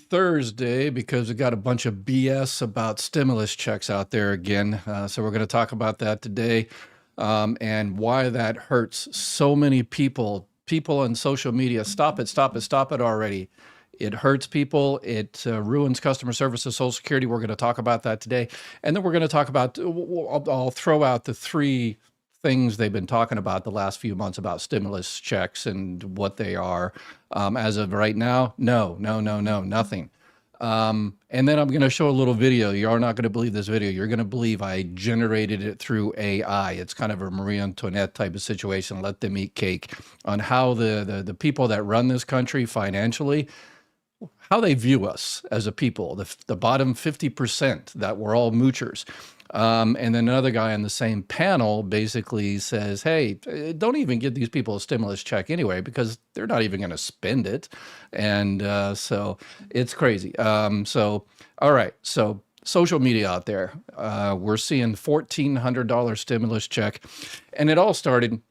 Thursday because we got a bunch of BS about stimulus checks out there again. So we're going to talk about that today, and why that hurts so many people. People on social media, stop it, stop it, stop it already. It hurts people. It ruins customer service and Social Security. We're going to talk about that today. And then we're going to talk about, I'll throw out the three things they've been talking about the last few months about stimulus checks and what they are. As of right now, no, nothing. And then I'm going to show a little video. You are not going to believe this video. You're going to believe I generated it through AI. It's kind of a Marie Antoinette type of situation. Let them eat cake on how the people that run this country financially, how they view us as a people, the bottom 50% that we're all moochers. And then another guy on the same panel basically says, hey, don't even give these people a stimulus check anyway, because they're not even going to spend it. And so it's crazy. All right. So social media out there, we're seeing $1,400 stimulus check. And it all started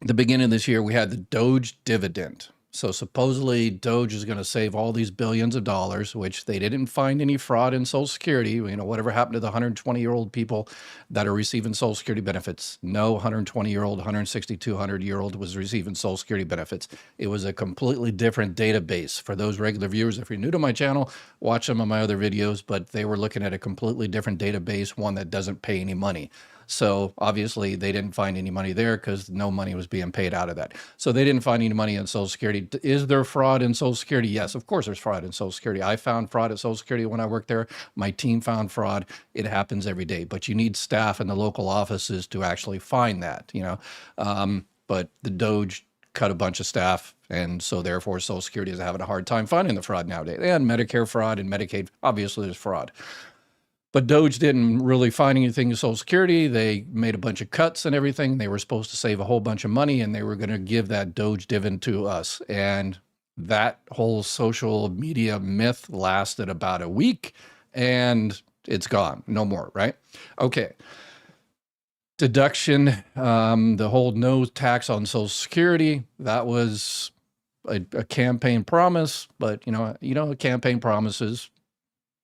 the beginning of this year. We had the Doge dividend. So supposedly Doge is going to save all these billions of dollars, which they didn't find any fraud in Social Security. You know, whatever happened to the 120-year-old people that are receiving Social Security benefits? No 120-year-old, 162-year-old was receiving Social Security benefits. It was a completely different database. For those regular viewers, if you're new to my channel, watch some of my other videos, but they were looking at a completely different database, one that doesn't pay any money. So obviously they didn't find any money there because no money was being paid out of that. So they didn't find any money in Social Security. Is there fraud in Social Security? Yes, of course there's fraud in Social Security. I found fraud at Social Security when I worked there. My team found fraud. It happens every day, but you need staff in the local offices to actually find that, you know. But the Doge cut a bunch of staff, and so therefore Social Security is having a hard time finding the fraud nowadays. And Medicare fraud and Medicaid, obviously there's fraud. But Doge didn't really find anything in Social Security. They made a bunch of cuts and everything. They were supposed to save a whole bunch of money, and they were going to give that Doge dividend to us. And that whole social media myth lasted about a week, and it's gone. No more, right? Okay. Deduction, the whole no tax on Social Security, that was a campaign promise. But, you know, campaign promises,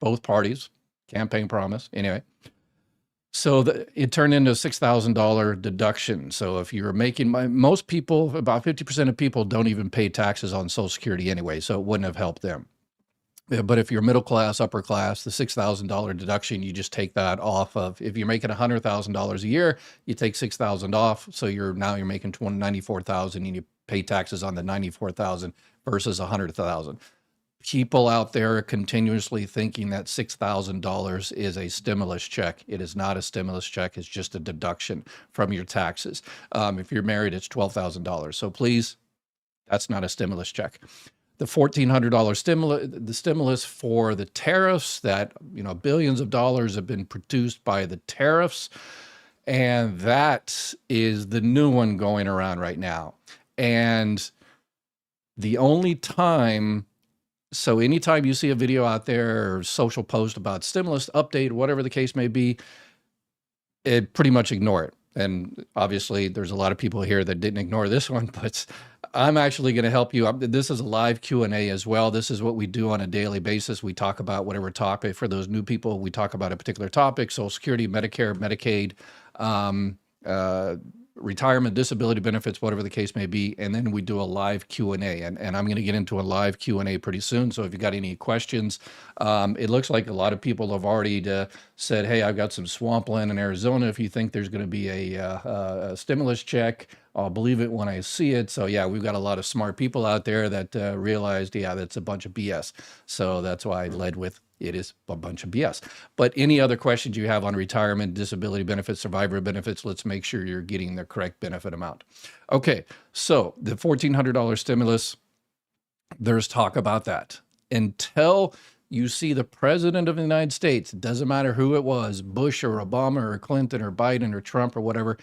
both parties. Campaign promise. Anyway, so it turned into a $6,000 deduction. So if you're making, most people, about 50% of people don't even pay taxes on Social Security anyway, so it wouldn't have helped them. But if you're middle class, upper class, the $6,000 deduction, you just take that off of, if you're making $100,000 a year, you take $6,000 off. So you're making $94,000 and you pay taxes on the $94,000 versus $100,000. People out there are continuously thinking that $6,000 is a stimulus check. It is not a stimulus check. It's just a deduction from your taxes. If you're married, it's $12,000. So please, that's not a stimulus check. The $1,400 stimulus for the tariffs that, you know, billions of dollars have been produced by the tariffs. And that is the new one going around right now. And the only time, so anytime you see a video out there or social post about stimulus update, whatever the case may be, pretty much ignore it. And obviously there's a lot of people here that didn't ignore this one, but I'm actually going to help you. This is a live Q&A as well. This is what we do on a daily basis. We talk about whatever topic. For those new people, we talk about a particular topic: Social Security, Medicare, Medicaid, retirement, disability benefits, whatever the case may be. And then we do a live Q&A, and I'm going to get into a live Q&A pretty soon. So if you got any questions, it looks like a lot of people have already said, hey, I've got some swampland in Arizona. If you think there's going to be a stimulus check, I'll believe it when I see it. So yeah, we've got a lot of smart people out there that realized, yeah, that's a bunch of BS. So that's why I led with, it is a bunch of BS. But any other questions you have on retirement, disability benefits, survivor benefits, let's make sure you're getting the correct benefit amount. Okay, so the $1,400 stimulus, there's talk about that. Until you see the president of the United States, it doesn't matter who it was, Bush or Obama or Clinton or Biden or Trump or whatever,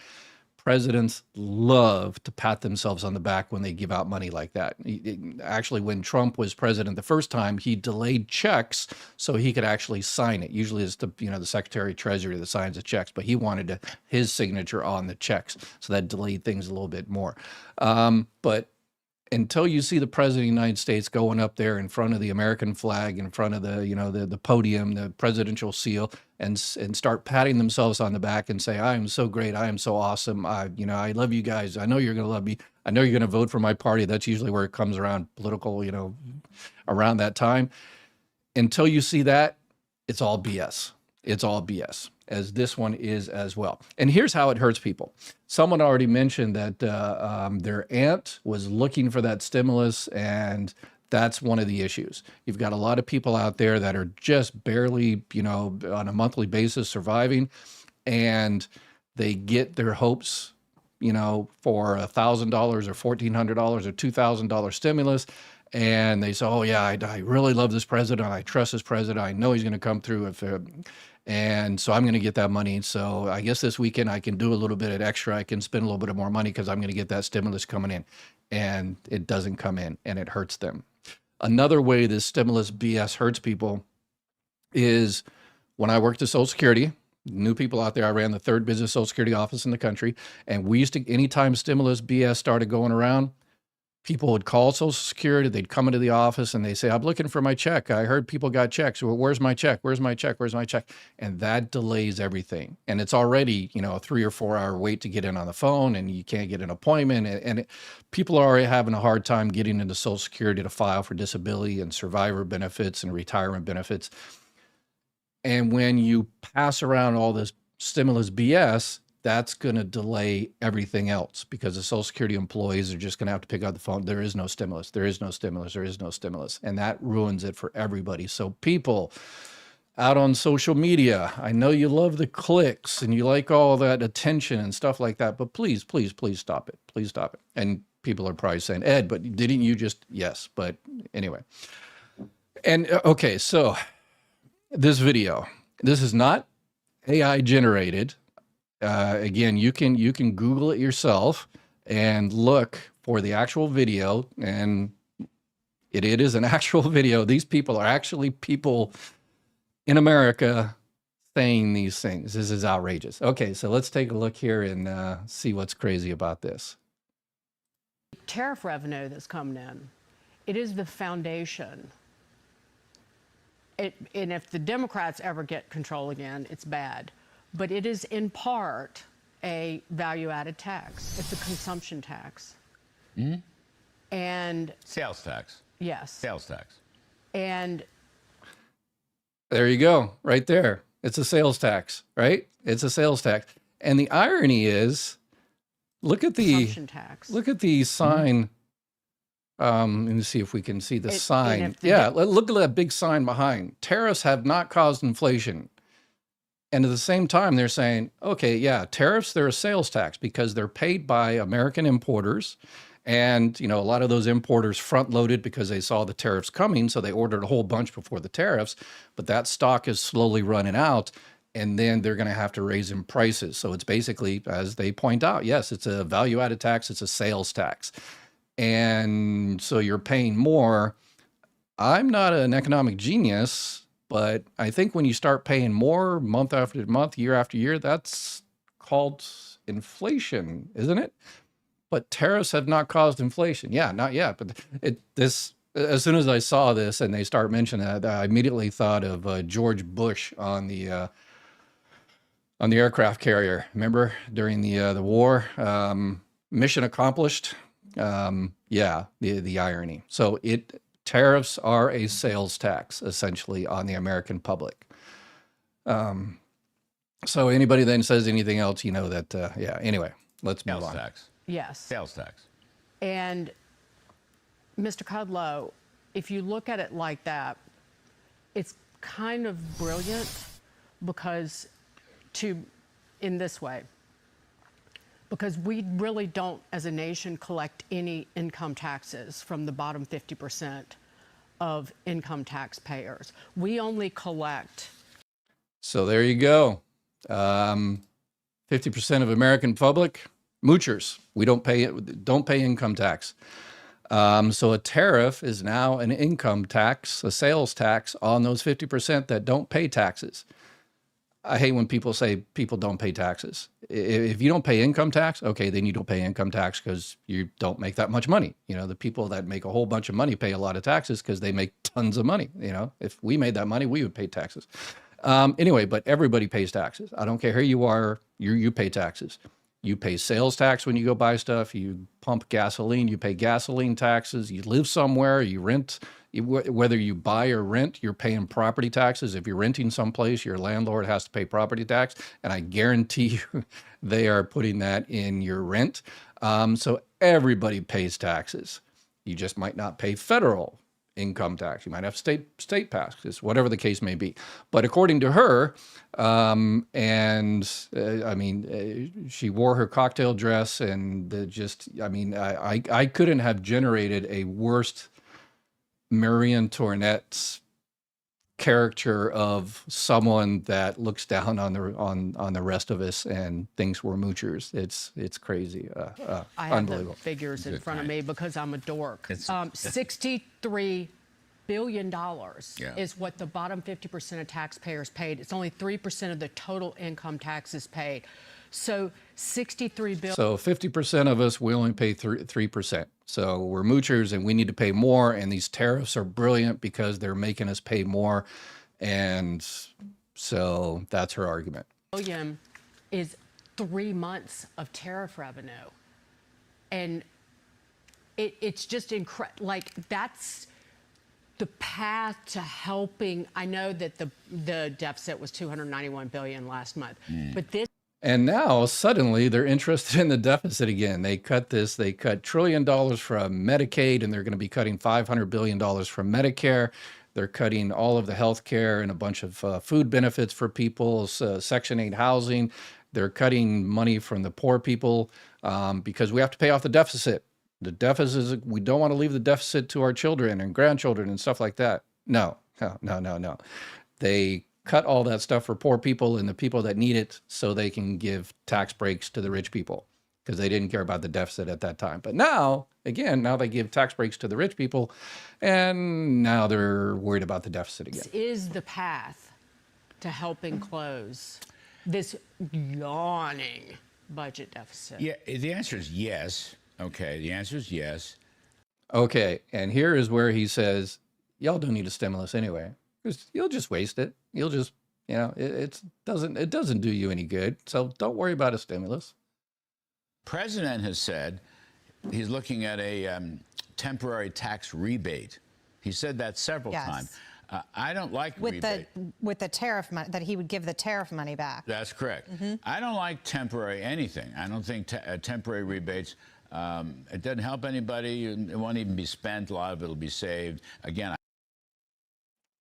presidents love to pat themselves on the back when they give out money like that. Actually, when Trump was president the first time, he delayed checks so he could actually sign it. Usually it's the Secretary of Treasury that signs the checks, but he wanted his signature on the checks. So that delayed things a little bit more. But until you see the president of the United States going up there in front of the American flag, in front of the, the podium, the presidential seal, and start patting themselves on the back and say, I am so great. I am so awesome. I love you guys. I know you're going to love me. I know you're going to vote for my party. That's usually where it comes around political, around that time. Until you see that, it's all BS. It's all BS, as this one is as well. And here's how it hurts people. Someone already mentioned that their aunt was looking for that stimulus, and that's one of the issues. You've got a lot of people out there that are just barely, on a monthly basis surviving, and they get their hopes, for $1,000 or $1,400 or $2,000 stimulus. And they say, oh yeah, I really love this president. I trust this president. I know he's going to come through. And so I'm going to get that money. So I guess this weekend I can do a little bit of extra. I can spend a little bit of more money because I'm going to get that stimulus coming in. And it doesn't come in, and it hurts them. Another way this stimulus BS hurts people is when I worked at Social Security, new people out there, I ran the 3rd business Social Security office in the country. And we used to, anytime stimulus BS started going around, people would call Social Security, they'd come into the office and they say, I'm looking for my check. I heard people got checks. Well, where's my check? Where's my check? Where's my check? And that delays everything. And it's already, a 3 or 4 hour wait to get in on the phone, and you can't get an appointment. And people are already having a hard time getting into Social Security to file for disability and survivor benefits and retirement benefits. And when you pass around all this stimulus BS, that's going to delay everything else, because the Social Security employees are just going to have to pick up the phone. There is no stimulus. There is no stimulus. There is no stimulus. And that ruins it for everybody. So people out on social media, I know you love the clicks and you like all that attention and stuff like that, but please, please, please stop it. Please stop it. And people are probably saying, Ed, but didn't you just, yes, but anyway. And okay, so this video, this is not AI generated. Again, you can Google it yourself and look for the actual video, and it is an actual video. These people are actually people in America saying these things. This is outrageous. Okay, so let's take a look here and see what's crazy about this. Tariff revenue that's coming in, it is the foundation. And if the Democrats ever get control again, it's bad. But it is in part a value-added tax. It's a consumption tax. Mm-hmm. And sales tax. Yes. Sales tax. And there you go, right there. It's a sales tax, right? It's a sales tax. And the irony is, look at the consumption tax. Look at the sign. Let me see if we can see the sign. Yeah, look at that big sign behind. Tariffs have not caused inflation. And at the same time, they're saying, okay, yeah, tariffs, they're a sales tax because they're paid by American importers. And, a lot of those importers front loaded because they saw the tariffs coming. So they ordered a whole bunch before the tariffs, but that stock is slowly running out. And then they're going to have to raise in prices. So it's basically, as they point out, yes, it's a value added tax. It's a sales tax. And so you're paying more. I'm not an economic genius, but I think when you start paying more month after month, year after year, that's called inflation, isn't it? But tariffs have not caused inflation. Yeah, not yet. But as soon as I saw this and they start mentioning that, I immediately thought of George Bush on the aircraft carrier. Remember during the war, mission accomplished. Yeah, the irony. So tariffs are a sales tax, essentially, on the American public. So anybody then says anything else, that, yeah, anyway, let's move on. Sales tax. Yes. Sales tax. And Mr. Kudlow, if you look at it like that, it's kind of brilliant because in this way, because we really don't, as a nation, collect any income taxes from the bottom 50% of income taxpayers. We only collect. So there you go. 50% of American public, moochers. We don't pay income tax. So a tariff is now an income tax, a sales tax on those 50% that don't pay taxes. I hate when people say people don't pay taxes. If you don't pay income tax, okay, then you don't pay income tax because you don't make that much money. You know, the people that make a whole bunch of money pay a lot of taxes because they make tons of money. You know, if we made that money, we would pay taxes. Anyway, but everybody pays taxes. I don't care who you are, you pay taxes. You pay sales tax when you go buy stuff. You pump gasoline, you pay gasoline taxes. You live somewhere, you rent. Whether you buy or rent, you're paying property taxes. If you're renting someplace, your landlord has to pay property tax. And I guarantee you they are putting that in your rent. So everybody pays taxes. You just might not pay federal income tax. You might have state taxes, whatever the case may be. But according to her, she wore her cocktail dress and I couldn't have generated a worse Marie Antoinette's character of someone that looks down on the rest of us and thinks we're moochers. It's crazy. I have the figures in front of me because I'm a dork. $63 billion is what the bottom 50% of taxpayers paid. It's only 3% of the total income taxes paid. So 63 billion. So 50% of us, we only pay 3%. So we're moochers and we need to pay more. And these tariffs are brilliant because they're making us pay more. And so that's her argument. Billion is 3 months of tariff revenue. And it's just incredible. Like, that's the path to helping. I know that the deficit was $291 billion last month, but this. And now suddenly they're interested in the deficit again. They cut $1 trillion from Medicaid, and they're going to be cutting $500 billion from Medicare. They're cutting all of the health care and a bunch of food benefits for people, Section 8 housing. They're cutting money from the poor people because we have to pay off the deficit. The deficit, we don't want to leave the deficit to our children and grandchildren and stuff like that. No. They cut all that stuff for poor people and the people that need it so they can give tax breaks to the rich people because they didn't care about the deficit at that time. But now they give tax breaks to the rich people and now they're worried about the deficit again. This is the path to helping close this yawning budget deficit. Yeah, the answer is yes. Okay, the answer is yes. Okay, and here is where he says, y'all don't need a stimulus anyway. You'll just waste it. You'll just, it doesn't do you any good. So don't worry about a stimulus. President has said he's looking at a temporary tax rebate. He said that several times. I don't like rebate. With the tariff money, that he would give the tariff money back. That's correct. I don't like temporary anything. I don't think temporary rebates, it doesn't help anybody. It won't even be spent. A lot of it will be saved. Again,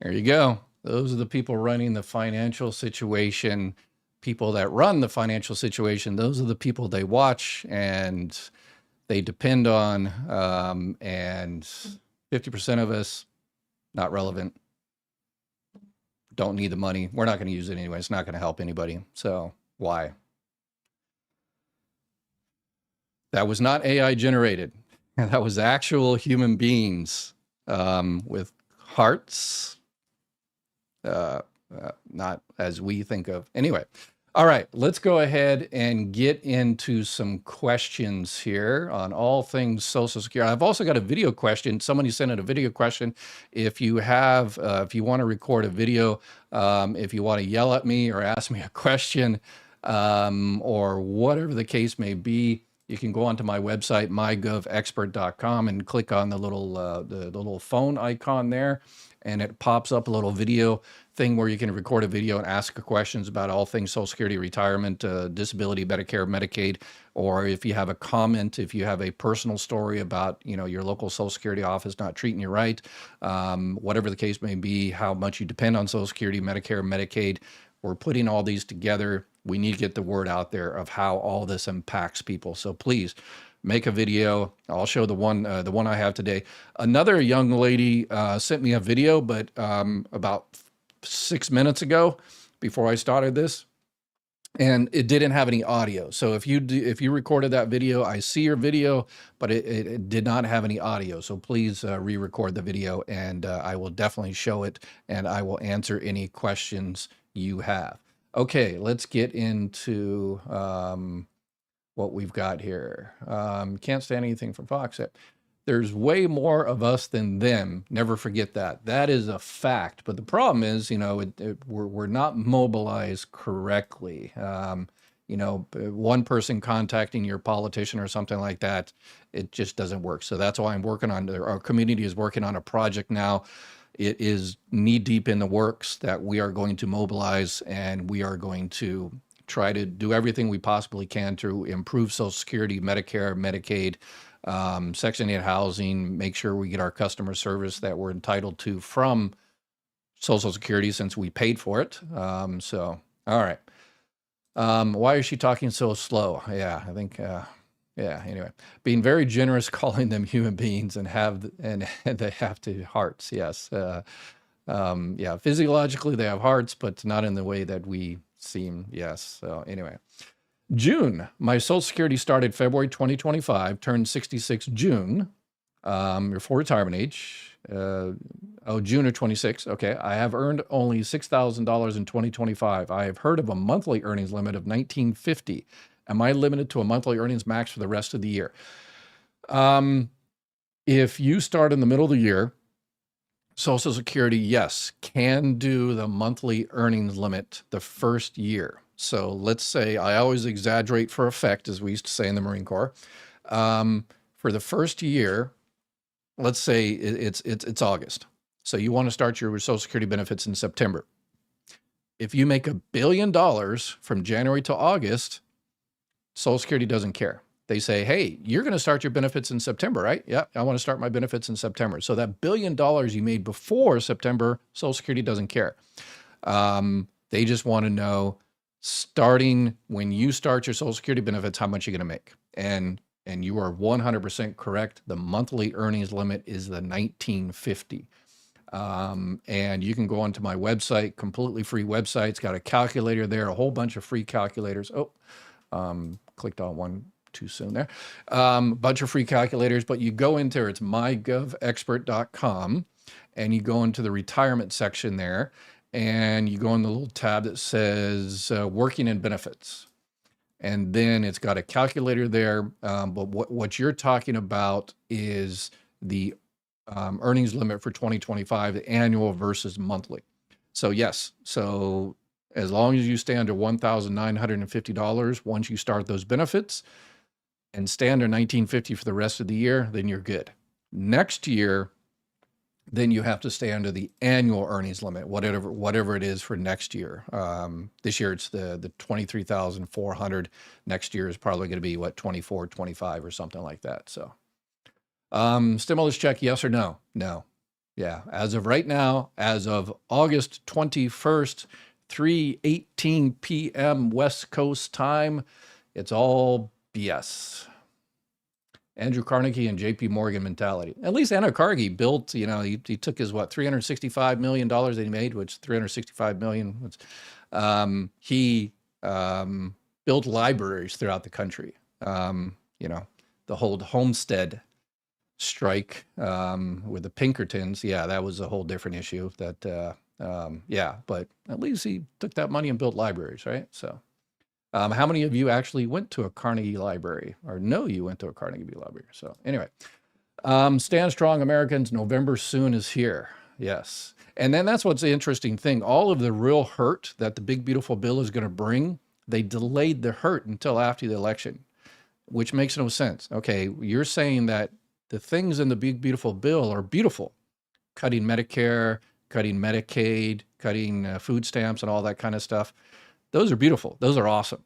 there you go. Those are the people running the financial situation, people that run the financial situation. Those are the people they watch and they depend on. And 50% of us, not relevant. Don't need the money. We're not going to use it anyway. It's not going to help anybody. So why? That was not AI generated. That was actual human beings with hearts. Not as we think of. Anyway, all right, let's go ahead and get into some questions here on all things Social Security. I've also got a video question. Somebody sent in a video question. If you want to record a video, if you want to yell at me or ask me a question, or whatever the case may be, you can go onto my website, mygovexpert.com, and click on the little phone icon there, and it pops up a little video thing where you can record a video and ask questions about all things Social Security, retirement, disability, Medicare, Medicaid, or if you have a comment, if you have a personal story about your local Social Security office not treating you right, whatever the case may be, how much you depend on Social Security, Medicare, Medicaid. We're putting all these together. We need to get the word out there of how all this impacts people. So please make a video. I'll show the one I have today. Another young lady sent me a video, but about 6 minutes ago, before I started this, and it didn't have any audio. So if you recorded that video, I see your video, but it did not have any audio. So please re-record the video, and I will definitely show it, and I will answer any questions you have. Okay, let's get into what we've got here. Can't stand anything from Fox. There's way more of us than them. Never forget that. That is a fact. But the problem is, we're not mobilized correctly. One person contacting your politician or something like that, it just doesn't work. So that's why I'm working on, our community is working on a project now. It is knee deep in the works that we are going to mobilize, and we are going to try to do everything we possibly can to improve Social Security, Medicare, Medicaid, Section 8 housing, make sure we get our customer service that we're entitled to from Social Security since we paid for it. All right. Why is she talking so slow? Yeah, I think, anyway, being very generous, calling them human beings and they have to hearts. Yes. Physiologically they have hearts, but not in the way that we seem. Yes. So anyway, June, my Social Security started February 2025, turned 66 June, for retirement age. June of 26. Okay. I have earned only $6,000 in 2025. I have heard of a monthly earnings limit of $1,950. Am I limited to a monthly earnings max for the rest of the year? If you start in the middle of the year, Social Security, yes, can do the monthly earnings limit the first year. So let's say, I always exaggerate for effect, as we used to say in the Marine Corps. For the first year, let's say it's August. So you want to start your Social Security benefits in September. If you make $1 billion from January to August, Social Security doesn't care. They say, hey, you're going to start your benefits in September, right? Yeah, I want to start my benefits in September. So that $1 billion you made before September, Social Security doesn't care. They just want to know, starting when you start your Social Security benefits, how much you're going to make. And you are 100% correct. The monthly earnings limit is the $1,950. And you can go onto my website, completely free website. It's got a calculator there, a whole bunch of free calculators. Clicked on one too soon there. Bunch of free calculators, but you go into it's mygovexpert.com, and you go into the retirement section there, and you go in the little tab that says working and benefits. And then it's got a calculator there. But what you're talking about is the earnings limit for 2025, the annual versus monthly. So yes, so as long as you stay under $1,950 once you start those benefits and stay under $1,950 for the rest of the year, then you're good. Next year, then you have to stay under the annual earnings limit, whatever it is for next year. This year it's the 23,400. Next year is probably going to be 24, 25 or something like that. So stimulus check, yes or no? No. Yeah. As of right now, as of August 21st, 3:18 p.m. West Coast time, it's all BS. Andrew Carnegie and JP Morgan mentality. At least Andrew Carnegie built, he took his, $365 million that he made, which $365 million. He built libraries throughout the country. The whole Homestead strike with the Pinkertons. Yeah, that was a whole different issue but at least he took that money and built libraries, right? So how many of you actually went to a Carnegie library or know you went to a Carnegie library? So anyway, stand strong, Americans. November soon is here. Yes. And then that's what's the interesting thing. All of the real hurt that the big, beautiful bill is going to bring, they delayed the hurt until after the election, which makes no sense. Okay, you're saying that the things in the big, beautiful bill are beautiful. Cutting Medicare, cutting Medicaid, cutting food stamps and all that kind of stuff. Those are beautiful. Those are awesome.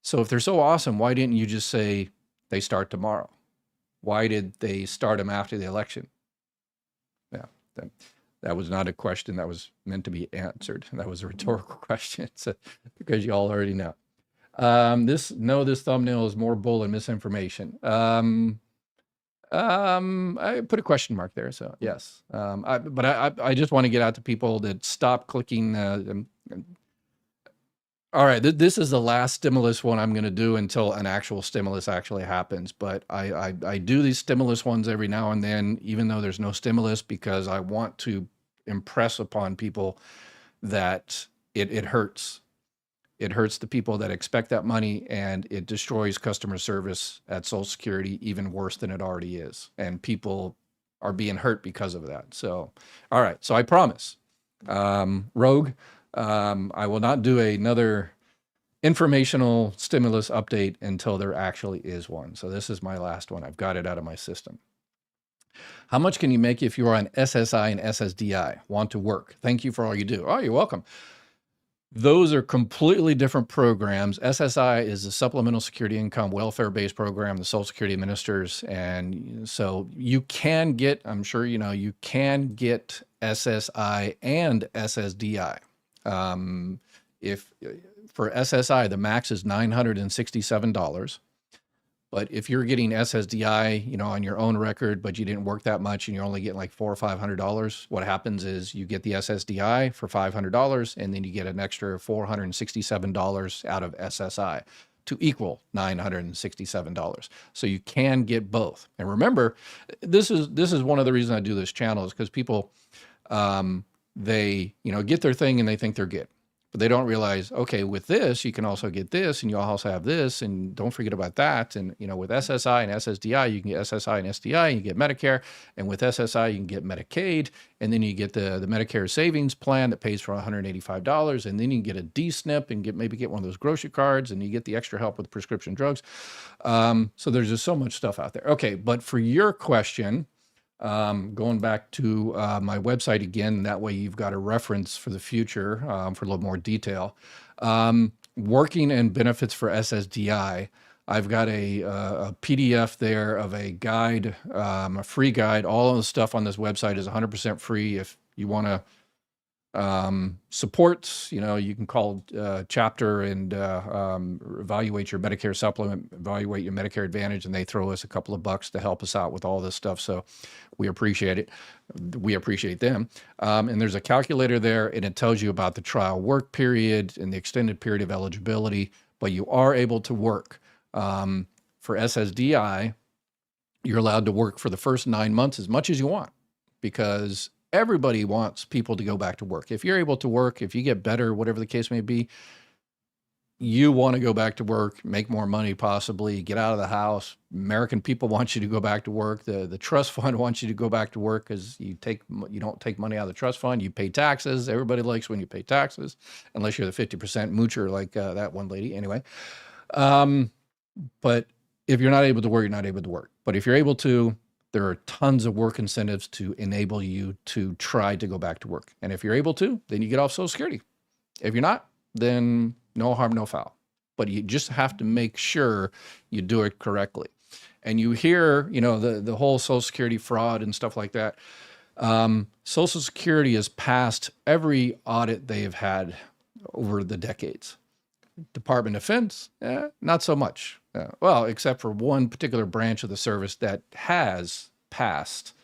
So if they're so awesome, why didn't you just say they start tomorrow? Why did they start them after the election? Yeah, that was not a question that was meant to be answered. That was a rhetorical question, because you all already know. This thumbnail is more bull and misinformation. I put a question mark there, so yes. I just want to get out to people that stop clicking. All right, this is the last stimulus one I'm going to do until an actual stimulus actually happens. But I do these stimulus ones every now and then, even though there's no stimulus, because I want to impress upon people that it hurts. It hurts the people that expect that money, and it destroys customer service at Social Security even worse than it already is. And people are being hurt because of that. So, all right. So I promise, Rogue, I will not do another informational stimulus update until there actually is one. So this is my last one. I've got it out of my system. How much can you make if you are on SSI and SSDI? Want to work? Thank you for all you do. Oh, you're welcome. Those are completely different programs. SSI is a supplemental security income welfare-based program the Social Security administers. And so you can get, I'm sure you know, you can get SSI and SSDI. If for SSI, the max is $967. But if you're getting SSDI, you know, on your own record, but you didn't work that much and you're only getting like $400 or $500, what happens is you get the SSDI for $500, and then you get an extra $467 out of SSI to equal $967. So you can get both. And remember, this is one of the reasons I do this channel, is because people, they, you know, get their thing and they think they're good. But they don't realize, okay, with this, you can also get this, and you also have this, and don't forget about that. And, you know, with SSI and SSDI, you can get SSI and SDI, and you get Medicare. And with SSI, you can get Medicaid. And then you get the Medicare savings plan that pays for $185. And then you can get a D-SNP and maybe get one of those grocery cards, and you get the extra help with prescription drugs. So there's just so much stuff out there. Okay, but for your question, going back to my website again, that way you've got a reference for the future for a little more detail. Working and benefits for SSDI. I've got a PDF there of a guide, a free guide. All of the stuff on this website is 100% free. If you want to support, you know, you can call chapter and evaluate your Medicare supplement, evaluate your Medicare Advantage, and they throw us a couple of bucks to help us out with all this stuff. So we appreciate it. We appreciate them. And there's a calculator there, and it tells you about the trial work period and the extended period of eligibility, but you are able to work. For SSDI, you're allowed to work for the first 9 months as much as you want, because everybody wants people to go back to work. If you're able to work, if you get better, whatever the case may be, you want to go back to work, make more money, possibly get out of the house. American people want you to go back to work. The trust fund wants you to go back to work because you don't take money out of the trust fund. You pay taxes. Everybody likes when you pay taxes, unless you're the 50% moocher like that one lady. Anyway, but if you're not able to work, you're not able to work. But if you're able to, there are tons of work incentives to enable you to try to go back to work. And if you're able to, then you get off Social Security. If you're not, then no harm, no foul. But you just have to make sure you do it correctly. And you hear, you know, the whole Social Security fraud and stuff like that. Social Security has passed every audit they have had over the decades. Department of Defense, not so much. Well, except for one particular branch of the service that has passed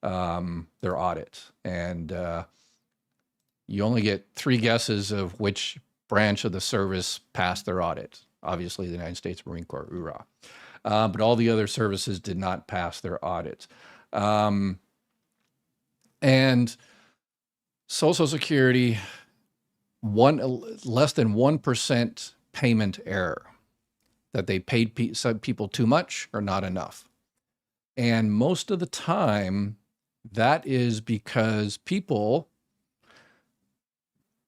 their audit. And you only get 3 guesses of which branch of the service passed their audit. Obviously, the United States Marine Corps, hoorah. But all the other services did not pass their audit. And Social Security, less than 1% payment error, that they paid some people too much or not enough. And most of the time, that is because people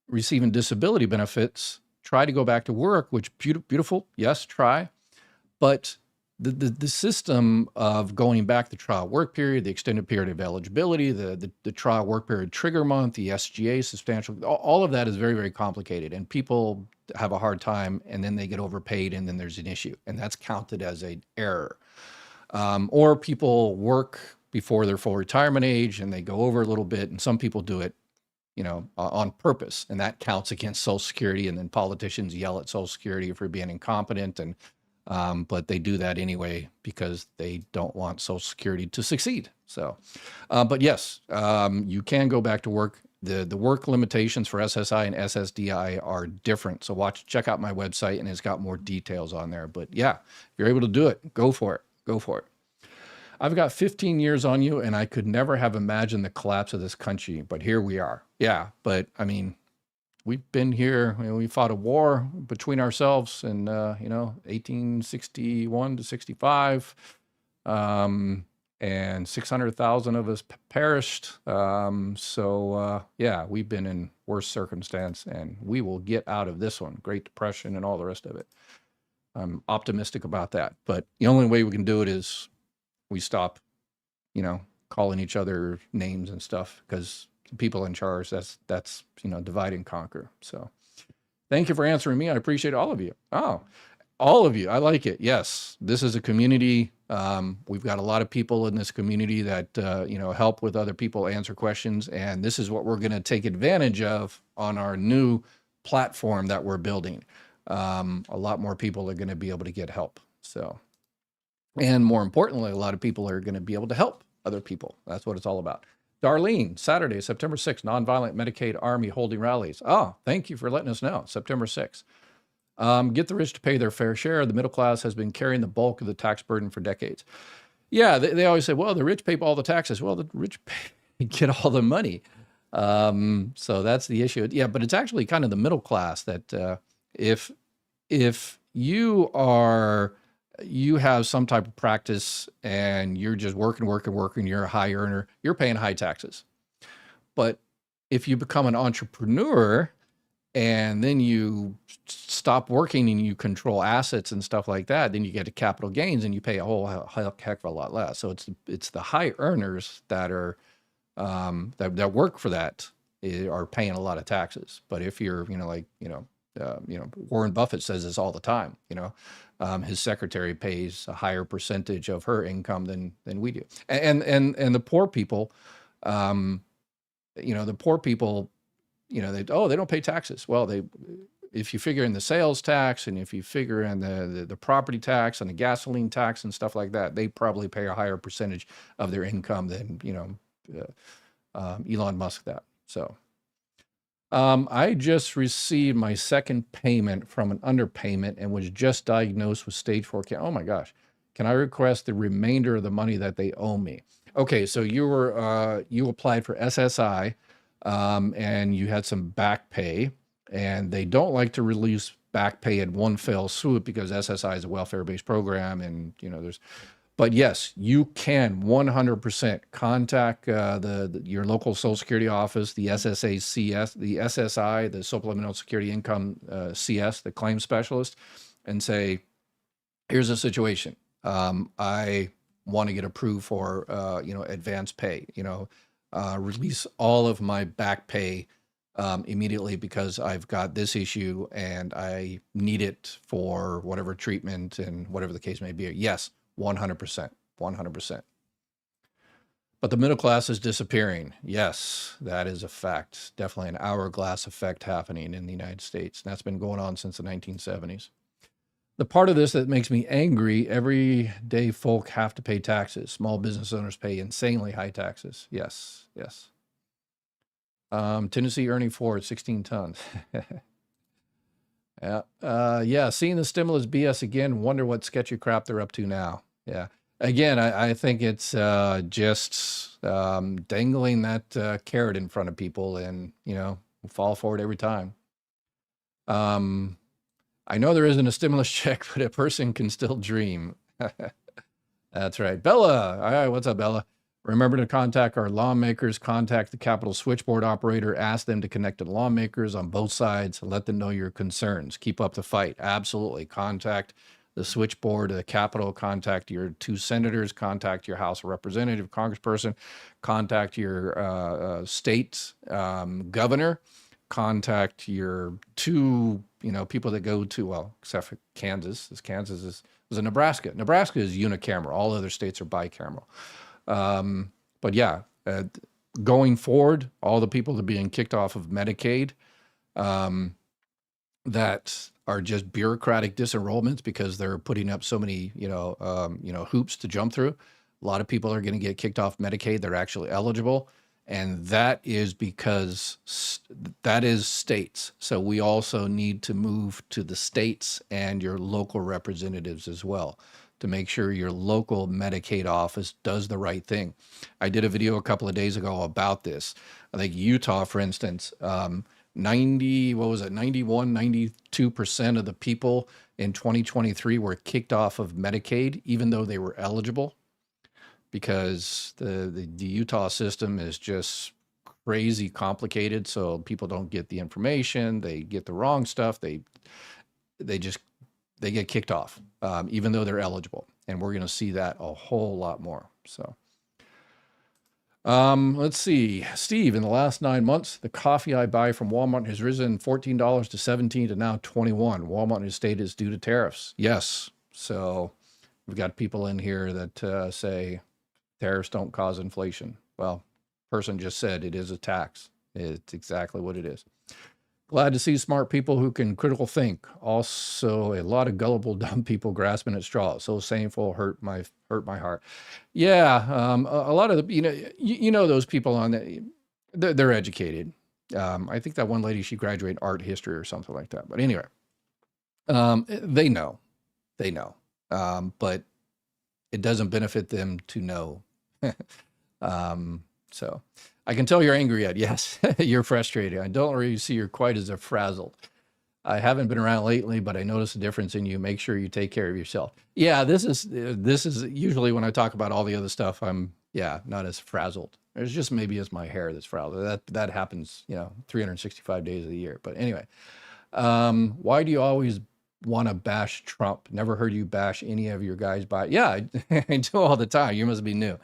receiving disability benefits try to go back to work, which beautiful, yes, try. But the system of going back the trial work period, the extended period of eligibility, the trial work period trigger month, the SGA substantial, all of that is very, very complicated. And people have a hard time, and then they get overpaid, and then there's an issue. And that's counted as an error. Or people work before their full retirement age, and they go over a little bit, and some people do it, you know, on purpose, and that counts against Social Security. And then politicians yell at Social Security for being incompetent, and but they do that anyway because they don't want Social Security to succeed. So, but yes, you can go back to work. The work limitations for SSI and SSDI are different. So check out my website, and it's got more details on there. But yeah, if you're able to do it, go for it. Go for it. I've got 15 years on you, and I could never have imagined the collapse of this country, but here we are. Yeah, but I mean, we've been here. We fought a war between ourselves in 1861 to 65, and 600,000 of us perished. Yeah, we've been in worse circumstance, and we will get out of this one. Great Depression and all the rest of it. I'm optimistic about that. But the only way we can do it is we stop, calling each other names and stuff, because the people in charge, that's divide and conquer. So thank you for answering me. I appreciate all of you. Oh, all of you. I like it. Yes, this is a community. We've got a lot of people in this community that, help with other people answer questions. And this is what we're going to take advantage of on our new platform that we're building. A lot more people are going to be able to get help. So, and more importantly, a lot of people are going to be able to help other people. That's what it's all about. Darlene, Saturday, September 6th, Nonviolent Medicaid Army holding rallies. Oh, thank you for letting us know. September 6th. Get the rich to pay their fair share. The middle class has been carrying the bulk of the tax burden for decades. Yeah, they always say, well, the rich pay all the taxes. Well, the rich get all the money. So that's the issue. Yeah, but it's actually kind of the middle class that if you have some type of practice and you're just working, you're a high earner, you're paying high taxes. But if you become an entrepreneur and then you stop working and you control assets and stuff like that, then you get to capital gains and you pay a whole heck of a lot less. So it's the high earners that are that work for that are paying a lot of taxes. But if you're Warren Buffett says this all the time, his secretary pays a higher percentage of her income than we do. And the poor people, they don't pay taxes. Well, if you figure in the sales tax and if you figure in the property tax and the gasoline tax and stuff like that, they probably pay a higher percentage of their income than, Elon Musk that. So I just received my second payment from an underpayment and was just diagnosed with stage 4 cancer. Oh my gosh. Can I request the remainder of the money that they owe me? Okay, so you applied for SSI, and you had some back pay, and they don't like to release back pay in one fell swoop because SSI is a welfare-based program, and but yes, you can 100% contact your local Social Security office, the SSA-CS, the SSI, the Supplemental Security Income CS, the claim specialist, and say, here's the situation. I want to get approved for advance pay. Release all of my back pay immediately because I've got this issue and I need it for whatever treatment and whatever the case may be. Yes, 100%. But the middle class is disappearing. Yes, that is a fact. Definitely an hourglass effect happening in the United States. And that's been going on since the 1970s. The part of this that makes me angry, everyday folk have to pay taxes. Small business owners pay insanely high taxes. Yes. Tennessee earning Ford, 16 tons. Yeah. Seeing the stimulus BS again, wonder what sketchy crap they're up to now. Yeah. Again, I think it's just dangling that carrot in front of people and, we'll fall for it every time. I know there isn't a stimulus check, but a person can still dream. That's right. Bella. All right. What's up, Bella? Remember to contact our lawmakers, contact the Capitol switchboard operator, ask them to connect to the lawmakers on both sides, let them know your concerns. Keep up the fight. Absolutely. Contact the switchboard, the Capitol, contact your 2 senators, contact your House representative, congressperson, contact your state governor, contact your 2 people that go to, well, except for Kansas. Kansas is a Nebraska. Nebraska is unicameral. All other states are bicameral. But yeah, going forward, all the people that are being kicked off of Medicaid that are just bureaucratic disenrollments because they're putting up so many, hoops to jump through. A lot of people are going to get kicked off Medicaid. They're actually eligible. And that is because that is states. So we also need to move to the states and your local representatives as well to make sure your local Medicaid office does the right thing. I did a video a couple of days ago about this. I think Utah, for instance, what was it, 91, 92% of the people in 2023 were kicked off of Medicaid, even though they were eligible, because the Utah system is just crazy complicated. So people don't get the information, they get the wrong stuff, they get kicked off, even though they're eligible. And we're going to see that a whole lot more. So. Let's see. Steve, in the last 9 months, the coffee I buy from Walmart has risen $14 to $17 to now $21. Walmart has stated it's due to tariffs. Yes. So we've got people in here that say tariffs don't cause inflation. Well, person just said it is a tax. It's exactly what it is. Glad to see smart people who can critical think. Also, a lot of gullible, dumb people grasping at straws. So shameful, hurt my heart. Yeah, a lot of the you know those people on that, they're educated. I think that one lady, she graduated art history or something like that. But anyway, they know, but it doesn't benefit them to know. So I can tell you're angry at, yes, you're frustrated. I don't really see you're quite as frazzled. I haven't been around lately, but I noticed a difference in you. Make sure you take care of yourself. Yeah, this is usually when I talk about all the other stuff, I'm, not as frazzled. It's just maybe it's my hair that's frazzled. That happens, 365 days of the year. But anyway, why do you always want to bash Trump? Never heard you bash any of your guys by. Yeah, I do all the time. You must be new.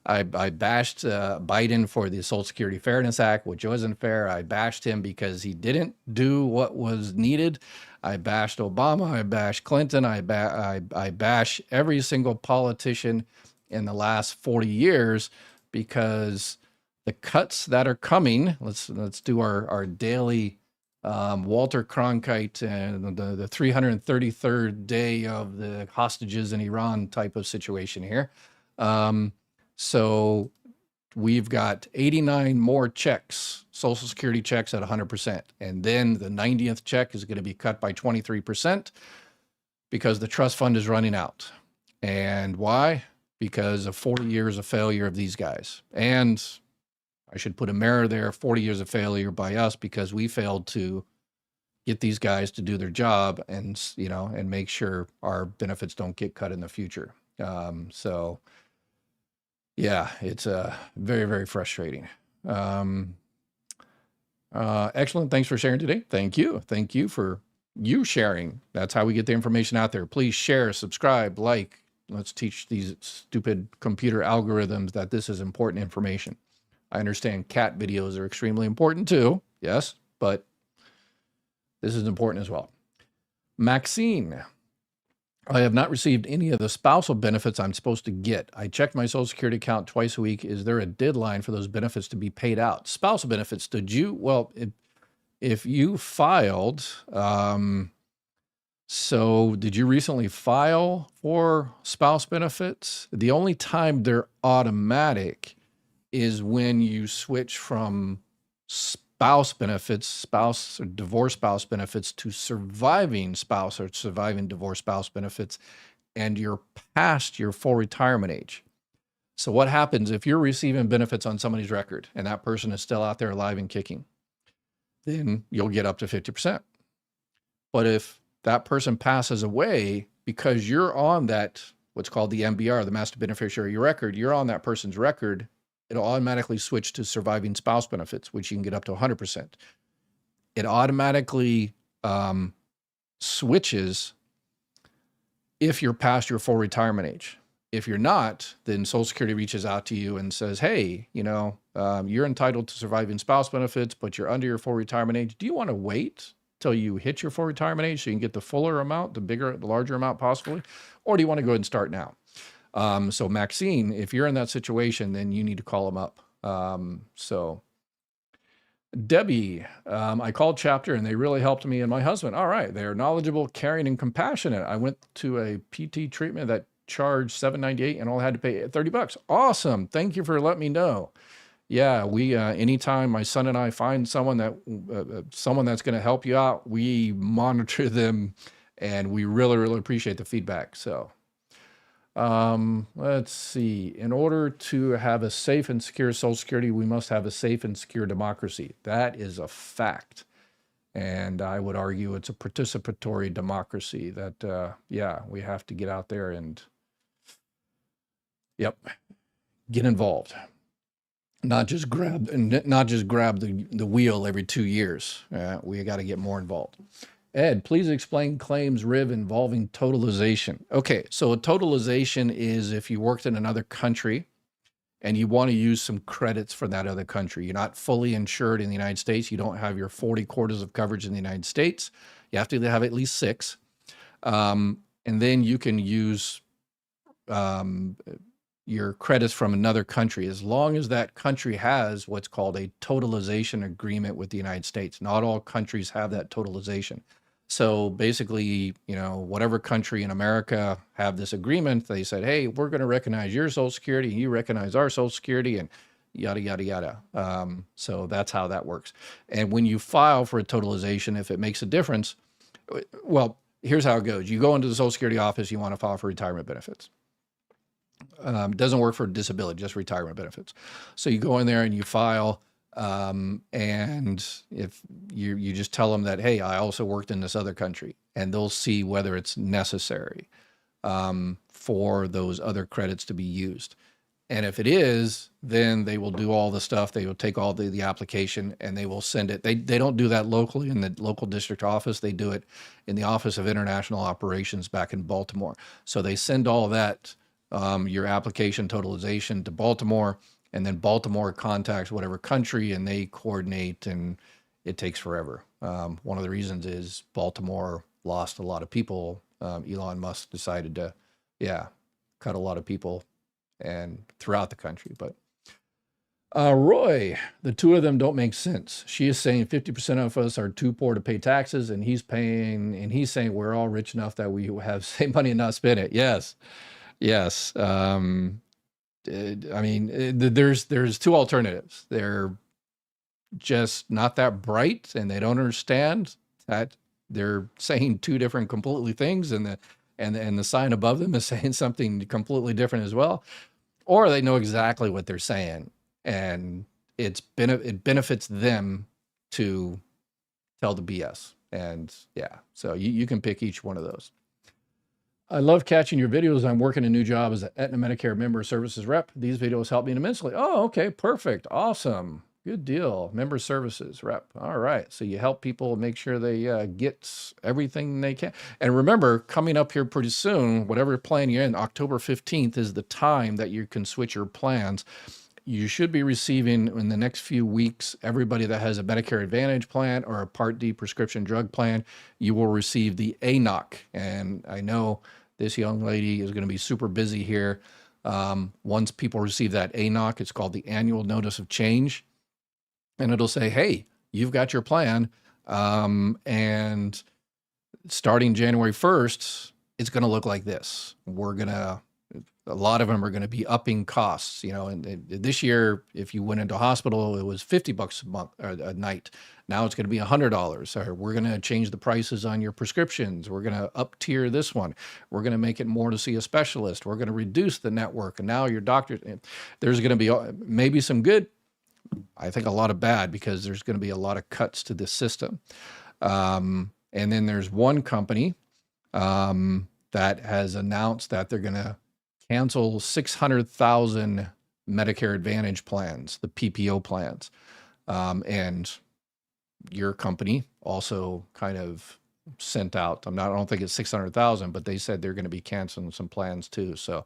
I bashed Biden for the Social Security Fairness Act, which wasn't fair. I bashed him because he didn't do what was needed. I bashed Obama. I bashed Clinton. I bash every single politician in the last 40 years because the cuts that are coming. Let's do our daily Walter Cronkite and the 333rd day of the hostages in Iran type of situation here. So we've got 89 more checks, Social Security checks at 100%. And then the 90th check is going to be cut by 23% because the trust fund is running out. And why? Because of 40 years of failure of these guys. And I should put a mirror there, 40 years of failure by us because we failed to get these guys to do their job and, and make sure our benefits don't get cut in the future. Yeah, it's very, very frustrating. Excellent. Thanks for sharing today. Thank you. Thank you for you sharing. That's how we get the information out there. Please share, subscribe, like. Let's teach these stupid computer algorithms that this is important information. I understand cat videos are extremely important too. Yes, but this is important as well. Maxine. I have not received any of the spousal benefits I'm supposed to get. I check my Social Security account twice a week. Is there a deadline for those benefits to be paid out? Spousal benefits, if you filed, so did you recently file for spouse benefits? The only time they're automatic is when you switch from spouse benefits, spouse or divorce spouse benefits to surviving spouse or surviving divorce spouse benefits, and you're past your full retirement age. So what happens if you're receiving benefits on somebody's record and that person is still out there alive and kicking? Then you'll get up to 50%. But if that person passes away because you're on that, what's called the MBR, the master beneficiary record, you're on that person's record, it'll automatically switch to surviving spouse benefits, which you can get up to 100%. It automatically switches if you're past your full retirement age. If you're not, then Social Security reaches out to you and says, hey, you're entitled to surviving spouse benefits, but you're under your full retirement age. Do you want to wait till you hit your full retirement age so you can get the fuller amount, the larger amount possibly? Or do you want to go ahead and start now? So Maxine, if you're in that situation, then you need to call them up. Debbie, I called Chapter and they really helped me and my husband. All right. They're knowledgeable, caring, and compassionate. I went to a PT treatment that charged $798 and all had to pay $30. Awesome. Thank you for letting me know. Yeah, we, anytime my son and I find someone that's going to help you out, we monitor them and we really, really appreciate the feedback. So, let's see. In order to have a safe and secure Social Security, we must have a safe and secure democracy. That is a fact. And I would argue it's a participatory democracy that, yeah, we have to get out there and, yep, get involved. Not just grab the wheel every 2 years. We got to get more involved. Ed, please explain claims RIV involving totalization. Okay, so a totalization is if you worked in another country and you want to use some credits for that other country. You're not fully insured in the United States. You don't have your 40 quarters of coverage in the United States. You have to have at least 6. And then you can use your credits from another country as long as that country has what's called a totalization agreement with the United States. Not all countries have that totalization. So basically, you know, whatever country in America have this agreement, they said, hey, we're going to recognize your Social Security and you recognize our Social Security and yada, yada, yada. So that's how that works. And when you file for a totalization, if it makes a difference, well, here's how it goes. You go into the Social Security office, you want to file for retirement benefits. It doesn't work for disability, just retirement benefits. So you go in there and you file, and if you just tell them that, hey, I also worked in this other country, and they'll see whether it's necessary for those other credits to be used. And if it is, then they will do all the stuff. They will take all the application and they will send it. They don't do that locally in the local district office. They do it in the Office of International Operations back in Baltimore. So they send all that, your application totalization to Baltimore, and then Baltimore contacts whatever country and they coordinate, and it takes forever. One of the reasons is Baltimore lost a lot of people. Elon Musk decided to, cut a lot of people and throughout the country. But Roy, the two of them don't make sense. She is saying 50% of us are too poor to pay taxes, and he's saying we're all rich enough that we have save money and not spend it. Yes. I mean, there's 2 alternatives. They're just not that bright, and they don't understand that they're saying 2 different completely things, and the sign above them is saying something completely different as well. Or they know exactly what they're saying, and it benefits them to tell the BS. And so you can pick each one of those. I love catching your videos. I'm working a new job as an Aetna Medicare member services rep. These videos help me immensely. Oh, okay, perfect. Awesome. Good deal. Member services rep. All right. So you help people make sure they get everything they can. And remember, coming up here pretty soon, whatever plan you're in, October 15th is the time that you can switch your plans. You should be receiving in the next few weeks, everybody that has a Medicare Advantage plan or a Part D prescription drug plan, you will receive the ANOC. And I know this young lady is going to be super busy here. Once people receive that ANOC, it's called the Annual Notice of Change. And it'll say, hey, you've got your plan. And starting January 1st, it's going to look like this. A lot of them are going to be upping costs, you know, and this year, if you went into hospital, it was $50 a month or a night. Now it's going to be $100. Or we're going to change the prices on your prescriptions. We're going to up tier this one. We're going to make it more to see a specialist. We're going to reduce the network. And now your doctor, there's going to be maybe some good, I think a lot of bad, because there's going to be a lot of cuts to this system. And then there's one company that has announced that they're going to cancel 600,000 Medicare Advantage plans, the PPO plans. And your company also kind of sent out, I don't think it's 600,000, but they said they're going to be canceling some plans too. So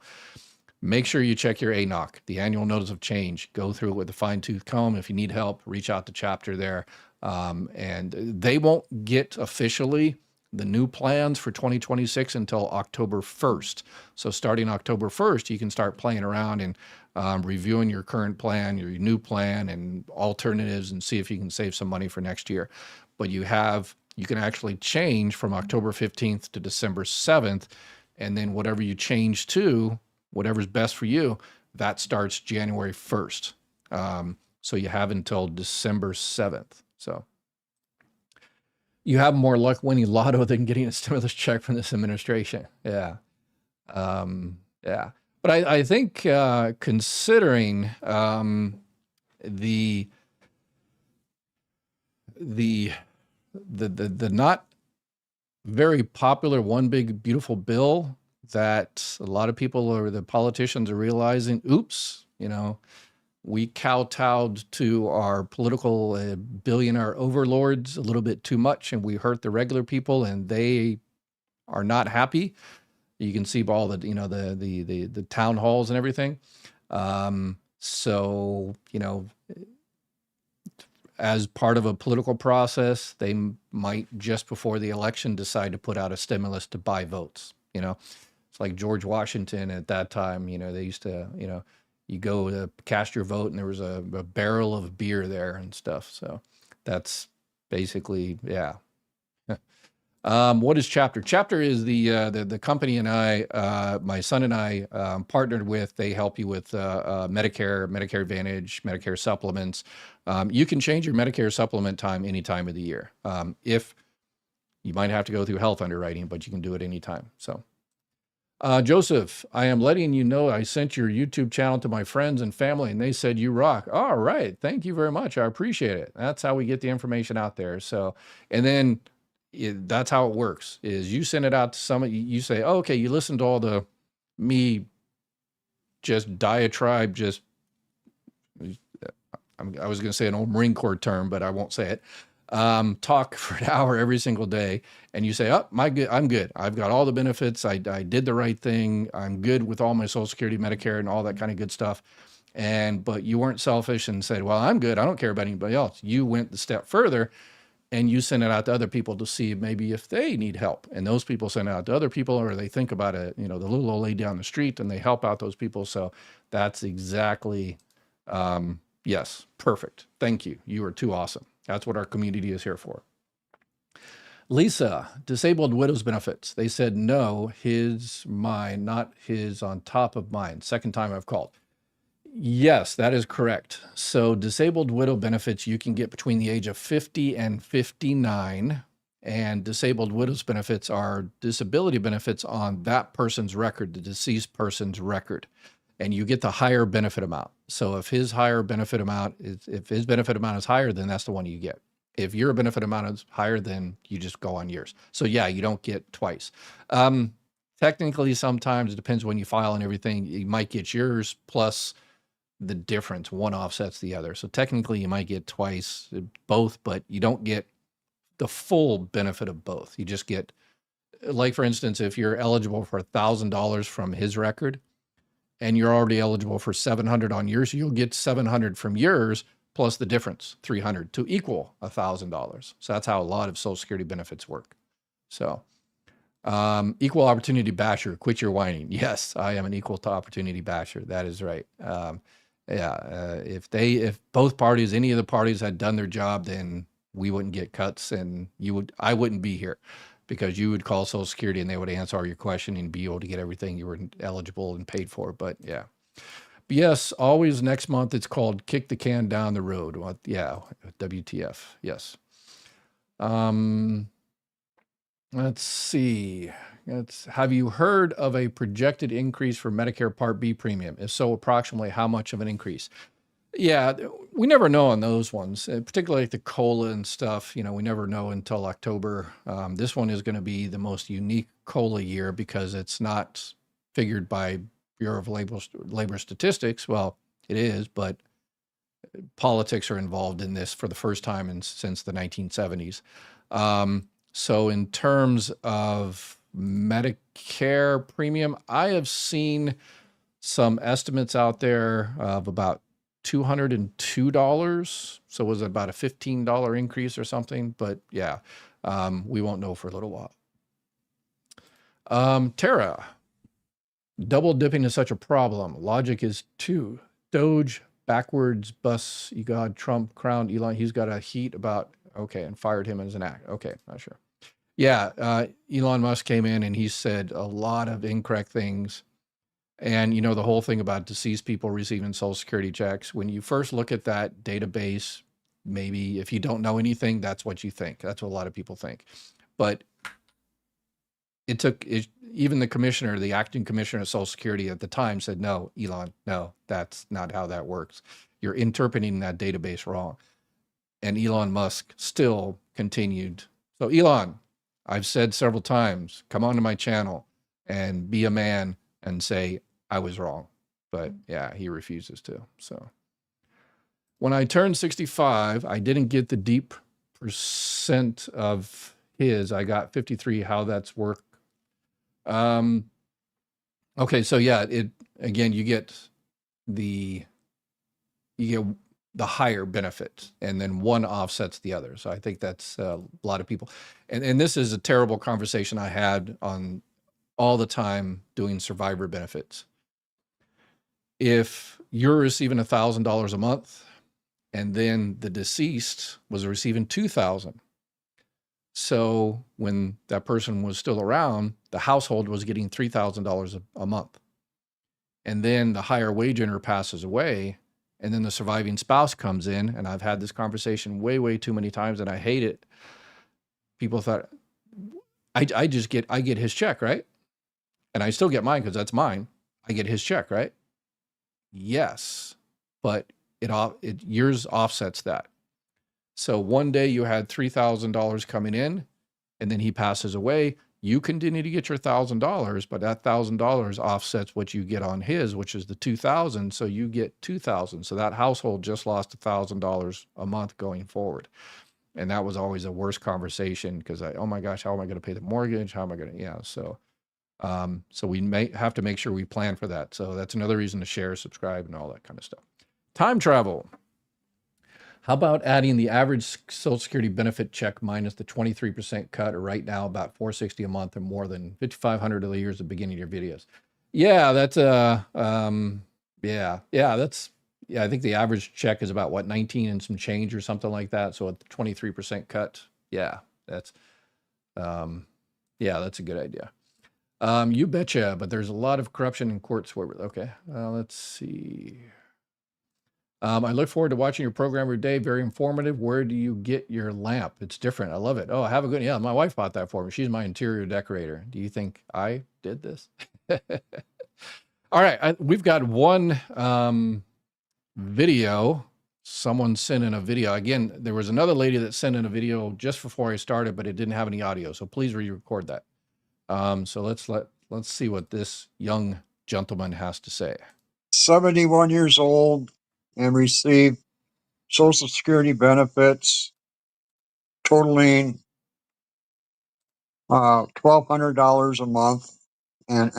make sure you check your ANOC, the Annual Notice of Change. Go through it with a fine-tooth comb. If you need help, reach out to Chapter there. And they won't get officially the new plans for 2026 until October 1st. So starting October 1st, you can start playing around and reviewing your current plan, your new plan, and alternatives, and see if you can save some money for next year. But you can actually change from October 15th to December 7th, and then whatever you change to, whatever's best for you, that starts January 1st. So you have until December 7th. So you have more luck winning lotto than getting a stimulus check from this administration. Yeah. But I think considering the the not very popular one big beautiful bill that a lot of people or the politicians are realizing, oops, we kowtowed to our political billionaire overlords a little bit too much, and we hurt the regular people, and they are not happy. You can see all the the town halls and everything. So as part of a political process, they might just before the election decide to put out a stimulus to buy votes. It's like George Washington at that time. They used to you go to cast your vote, and there was a barrel of beer there and stuff. So that's basically, yeah. What is Chapter? Chapter is the company and my son and I partnered with. They help you with Medicare, Medicare Advantage, Medicare supplements. You can change your Medicare supplement time any time of the year. If you might have to go through health underwriting, but you can do it anytime. So, Joseph, I am letting you know I sent your YouTube channel to my friends and family, and they said you rock. All right, thank you very much. I appreciate it. That's how we get the information out there. So, and then that's how it works. Is you send it out to someone. You say, oh, okay, you listen to all the me just diatribe, just I was going to say an old Marine Corps term, but I won't say it. Talk for an hour every single day, and you say, oh, I'm good. I've got all the benefits. I did the right thing. I'm good with all my Social Security, Medicare, and all that kind of good stuff. But you weren't selfish and said, well, I'm good. I don't care about anybody else. You went the step further, and you send it out to other people to see maybe if they need help. And those people send it out to other people, or they think about it, the little old lady down the street, and they help out those people. So that's exactly, yes, perfect. Thank you. You are too awesome. That's what our community is here for. Lisa, disabled widows benefits. They said, no, mine, not his, on top of mine. Second time I've called. Yes, that is correct. So disabled widow benefits you can get between the age of 50 and 59, and disabled widows benefits are disability benefits on that person's record, the deceased person's record, and you get the higher benefit amount. So if his benefit amount is higher, then that's the one you get. If your benefit amount is higher, then you just go on yours. So yeah, you don't get twice. Technically, sometimes it depends when you file and everything. You might get yours plus the difference. One offsets the other. So technically you might get twice both, but you don't get the full benefit of both. You just get, like for instance, if you're eligible for $1,000 from his record and you're already eligible for $700 on yours, you'll get $700 from yours plus the difference, $300, to equal $1,000. So that's how a lot of Social Security benefits work. So equal opportunity basher, quit your whining. Yes, I am an equal opportunity basher. That is right. If both parties, any of the parties had done their job, then we wouldn't get cuts, and I wouldn't be here, because you would call Social Security and they would answer all your questions and be able to get everything you were eligible and paid for. But yeah. But yes, always next month it's called Kick the Can Down the Road. Yeah, WTF. Yes. Let's see. Have you heard of a projected increase for Medicare Part B premium? If so, approximately how much of an increase? Yeah, we never know on those ones, particularly like the COLA and stuff. We never know until October. This one is going to be the most unique COLA year because it's not figured by Bureau of Labor Statistics. Well, it is, but politics are involved in this for the first time since the 1970s. So in terms of Medicare premium, I have seen some estimates out there of about $202. So was it about a $15 increase or something? But yeah, we won't know for a little while. Tara, double dipping is such a problem. Logic is two. Doge, backwards, bus, you got Trump, crowned Elon. He's got a heat about, okay, and fired him as an act. Okay, not sure. Yeah, Elon Musk came in and he said a lot of incorrect things. And the whole thing about deceased people receiving Social Security checks, when you first look at that database, maybe if you don't know anything, that's what you think. That's what a lot of people think. But even the acting commissioner of Social Security at the time said, no, Elon, no, that's not how that works. You're interpreting that database wrong. And Elon Musk still continued. So Elon, I've said several times, come onto my channel and be a man and say, I was wrong. But yeah, he refuses to. So when I turned 65, I didn't get the deep percent of his. I got 53, how that's work. Okay, so yeah, again, you get the higher benefit, and then one offsets the other. So I think that's a lot of people. And this is a terrible conversation I had on all the time doing survivor benefits. If you're receiving $1,000 a month, and then the deceased was receiving $2,000. So when that person was still around, the household was getting $3,000 a month. And then the higher wage earner passes away, and then the surviving spouse comes in, and I've had this conversation way, way too many times, and I hate it. People thought, I get his check, right? And I still get mine because that's mine. I get his check, right? Yes, but yours offsets that. So one day you had $3,000 coming in, and then he passes away. You continue to get your $1,000, but that $1,000 offsets what you get on his, which is the $2,000. So you get $2,000. So that household just lost $1,000 a month going forward. And that was always a worst conversation because oh my gosh, how am I going to pay the mortgage? How am I going to, yeah. So we may have to make sure we plan for that. So that's another reason to share, subscribe, and all that kind of stuff. Time travel. How about adding the average Social Security benefit check minus the 23% cut, or right now about $460 a month and more than $5,500 a year at the beginning of your videos? Yeah, that's I think the average check is about what, 19 and some change or something like that. So at the 23% cut, that's a good idea. You betcha, but there's a lot of corruption in courts. Okay, let's see. I look forward to watching your program every day. Very informative. Where do you get your lamp? It's different. I love it. Oh, have a good, my wife bought that for me. She's my interior decorator. Do you think I did this? All right. We've got one video. Someone sent in a video. Again, there was another lady that sent in a video just before I started, but it didn't have any audio. So please re-record that. So let's see what this young gentleman has to say. 71 years old and receive Social Security benefits totaling $1,200 a month, and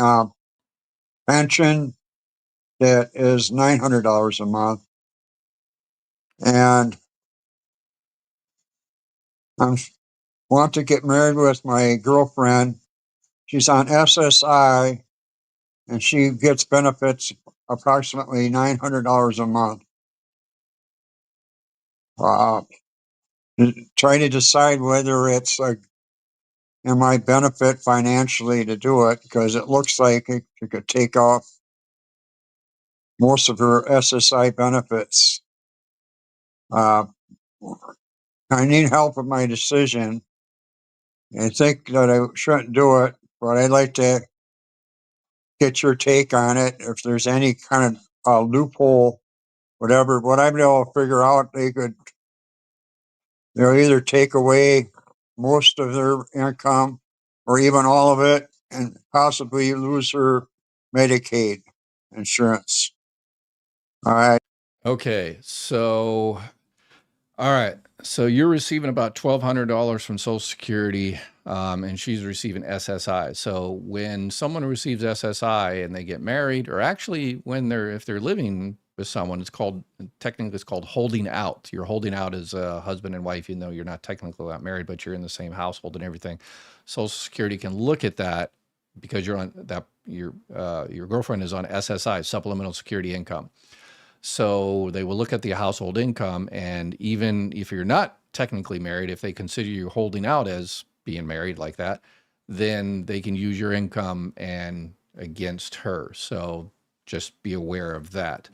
pension that is $900 a month. And I want to get married with my girlfriend. She's on SSI, and she gets benefits approximately $900 a month. Trying to decide whether it's in my benefit financially to do it, because it looks like it could take off most of her SSI benefits. I need help with my decision. I think that I shouldn't do it, but I'd like to get your take on it. If there's any kind of loophole, whatever, what I'm able to figure out, they'll either take away most of their income or even all of it, and possibly lose her Medicaid insurance. All right. Okay, so, all right. So you're receiving about $1,200 from Social Security, and she's receiving SSI. So when someone receives SSI and they get married, or actually if they're living with someone, technically it's called holding out. You're holding out as a husband and wife, even though you're not technically not married, but you're in the same household and everything. Social Security can look at that because you're on that, your girlfriend is on SSI, supplemental security income. So they will look at the household income, and even if you're not technically married, if they consider you holding out as being married like that, then they can use your income and against her. So just be aware of that.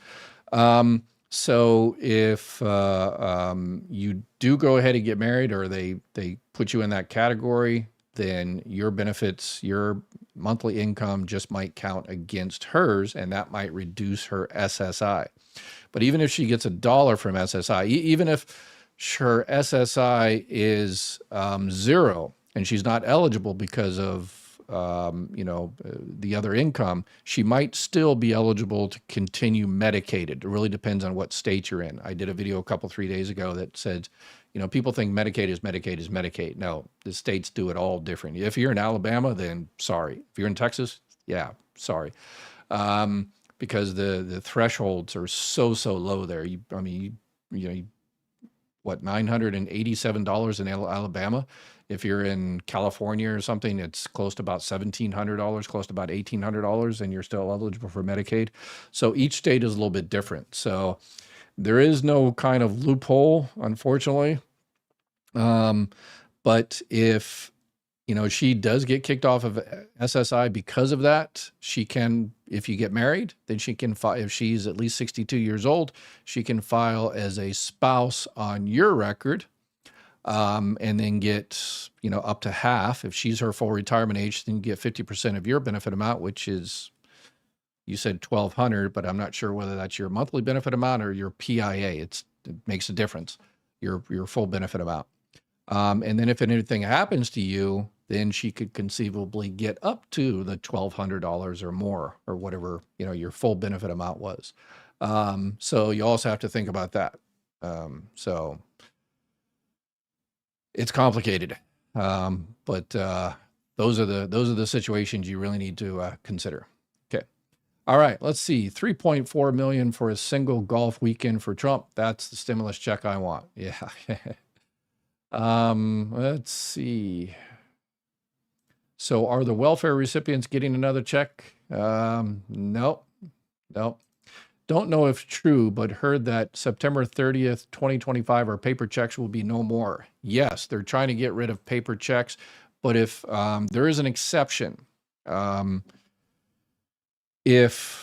So if you do go ahead and get married, or they put you in that category, then your benefits, your monthly income just might count against hers, and that might reduce her SSI. But even if she gets $1 from SSI, even if Sure, SSI is 0, and she's not eligible because of the other income. She might still be eligible to continue Medicaid. It really depends on what state you're in. I did a video 3 days ago that said, people think Medicaid is Medicaid is Medicaid. No, the states do it all different. If you're in Alabama, then sorry. If you're in Texas, yeah, sorry. Because the thresholds are so low there. What, $987 in Alabama? If you're in California or something, it's close to about $1,700, close to about $1,800, and you're still eligible for Medicaid. So each state is a little bit different. So there is no kind of loophole, unfortunately. But if she does get kicked off of SSI because of that, she can, if you get married, then she can file, if she's at least 62 years old, she can file as a spouse on your record, and then get, up to half. If she's her full retirement age, then you get 50% of your benefit amount, which is, you said $1,200, but I'm not sure whether that's your monthly benefit amount or your PIA. It makes a difference, your full benefit amount. And then if anything happens to you, then she could conceivably get up to the $1,200 or more, or whatever, your full benefit amount was. So you also have to think about that. So it's complicated. But those are the situations you really need to consider. Okay. All right, let's see. $3.4 million for a single golf weekend for Trump. That's the stimulus check I want. Yeah. Let's see. So are the welfare recipients getting another check? No. Don't know if true, but heard that September 30th, 2025, our paper checks will be no more. Yes, they're trying to get rid of paper checks, but if there is an exception, if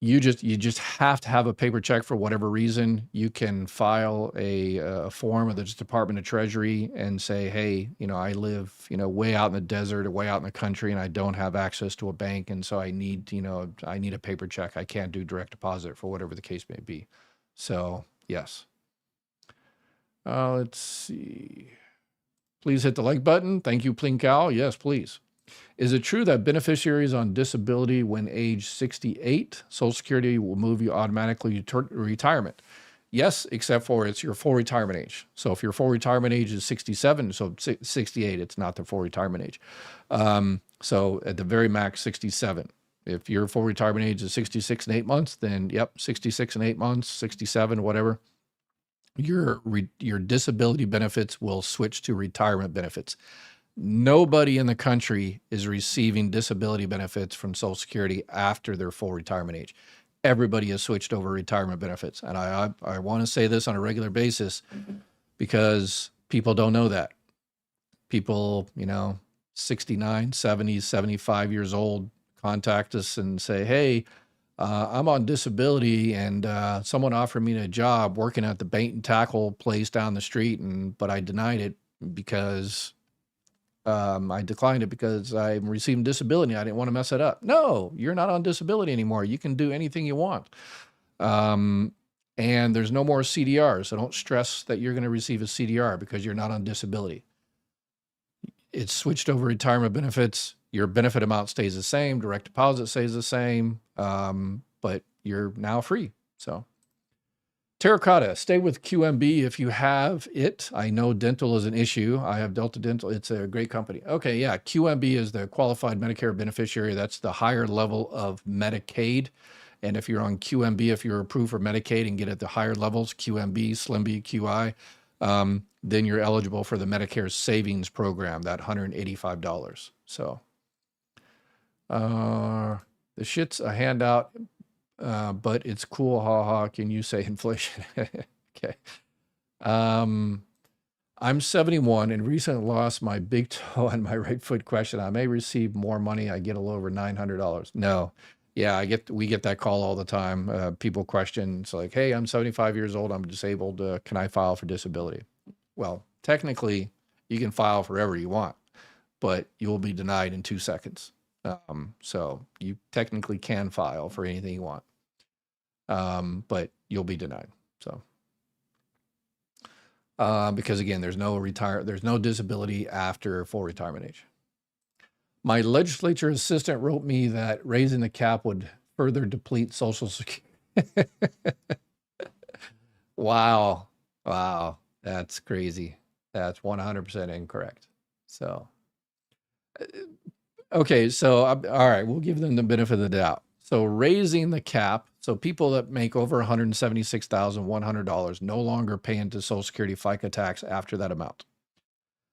you just have to have a paper check for whatever reason, you can file a form with the Department of Treasury and say, hey, I live, way out in the desert or way out in the country, and I don't have access to a bank, and so I need a paper check. I can't do direct deposit for whatever the case may be. So yes. Let's see. Please hit the like button. Thank you, Plinkow. Yes, please. Is it true that beneficiaries on disability when age 68, Social Security will move you automatically to retirement? Yes, except for it's your full retirement age. So if your full retirement age is 67, so 68, it's not the full retirement age. So at the very max, 67. If your full retirement age is 66 and 8 months, then yep, 66 and 8 months, 67, whatever. Your disability benefits will switch to retirement benefits. Nobody in the country is receiving disability benefits from Social Security after their full retirement age. Everybody has switched over retirement benefits. And I want to say this on a regular basis because people don't know that. People, 69, 70, 75 years old contact us and say, hey, I'm on disability and someone offered me a job working at the bait and tackle place down the street, but I denied it because I declined it because I'm receiving disability. I didn't want to mess it up. No, you're not on disability anymore. You can do anything you want. And there's no more CDR. So don't stress that you're going to receive a CDR because you're not on disability. It's switched over retirement benefits. Your benefit amount stays the same. Direct deposit stays the same. But you're now free. So Terracotta, stay with QMB if you have it. I know dental is an issue. I have Delta Dental. It's a great company. Okay, yeah, QMB is the qualified Medicare beneficiary. That's the higher level of Medicaid. And if you're on QMB, if you're approved for Medicaid and get at the higher levels, QMB, SlimB, QI, then you're eligible for the Medicare Savings Program, that $185. So the shit's a handout. But it's cool, haha. Can you say inflation? Okay. I'm 71 and recently lost my big toe on my right foot. Question: I may receive more money. I get a little over $900. No. Yeah, we get that call all the time. People question, it's like, hey, I'm 75 years old. I'm disabled. Can I file for disability? Well, technically, you can file forever you want, but you will be denied in 2 seconds. So you technically can file for anything you want, but you'll be denied. So because again, there's no disability after full retirement age. My legislature assistant wrote me that raising the cap would further deplete Social Security. Wow. Wow. That's crazy. That's 100% incorrect. So, okay. So, all right, we'll give them the benefit of the doubt. So raising the cap, so people that make over $176,100 no longer pay into Social Security FICA tax after that amount.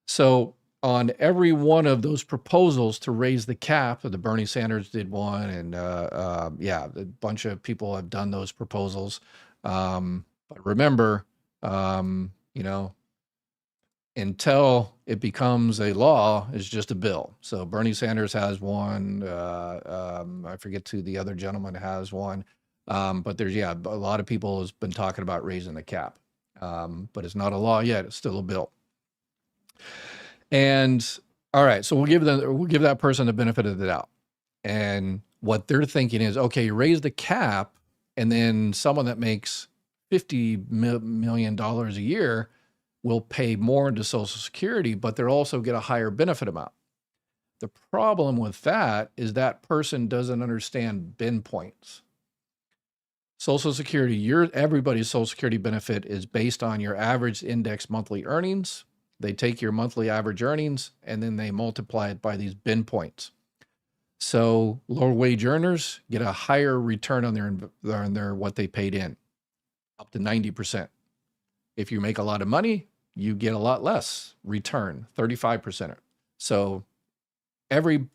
So on every one of those proposals to raise the cap, the Bernie Sanders did one, and yeah, a bunch of people have done those proposals. But remember, you know, until it becomes a law, it's just a bill. So Bernie Sanders has one. I forget who the other gentleman has one. But there's, yeah, a lot of people has been talking about raising the cap. But it's not a law yet. It's still a bill. And all right, so we'll give that person the benefit of the doubt. And what they're thinking is, okay, you raise the cap, and then someone that makes $50 million a year will pay more into Social Security, but they'll also get a higher benefit amount. The problem with that is that person doesn't understand bin points. Social Security, everybody's Social Security benefit is based on your average index monthly earnings. They take your monthly average earnings and then they multiply it by these bin points. So lower wage earners get a higher return on their what they paid in, up to 90%. If you make a lot of money, you get a lot less return, 35%. So every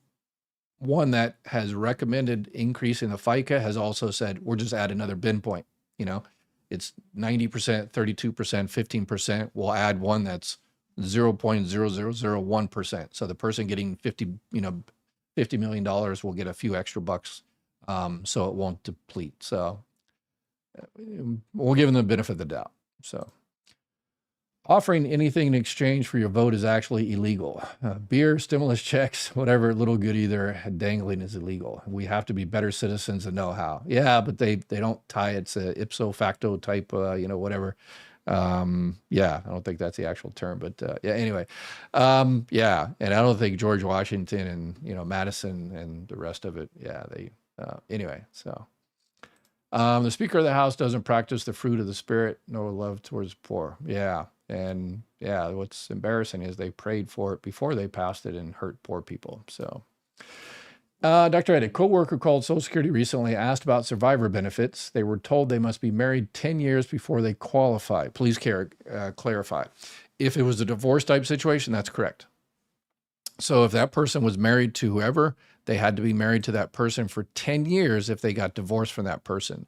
one that has recommended increasing the FICA has also said, we'll just add another bin point. You know, it's 90%, 32%, 15%. We'll add one that's 0.0001%. So the person getting $50 million will get a few extra bucks. So it won't deplete. So we'll give them the benefit of the doubt. So offering anything in exchange for your vote is actually illegal. Beer, stimulus checks, whatever little goodie they're dangling is illegal. We have to be better citizens and know how. Yeah, but they don't tie it to ipso facto type, whatever. Yeah, I don't think that's the actual term, but yeah, anyway. Yeah, and I don't think George Washington and, Madison and the rest of it, yeah, anyway, so. The Speaker of the House doesn't practice the fruit of the Spirit, nor love towards the poor. Yeah. And yeah, what's embarrassing is they prayed for it before they passed it and hurt poor people. So, Dr. Ed, a coworker called Social Security recently, asked about survivor benefits. They were told they must be married 10 years before they qualify. Please clarify. If it was a divorce type situation, that's correct. So if that person was married to whoever, they had to be married to that person for 10 years if they got divorced from that person.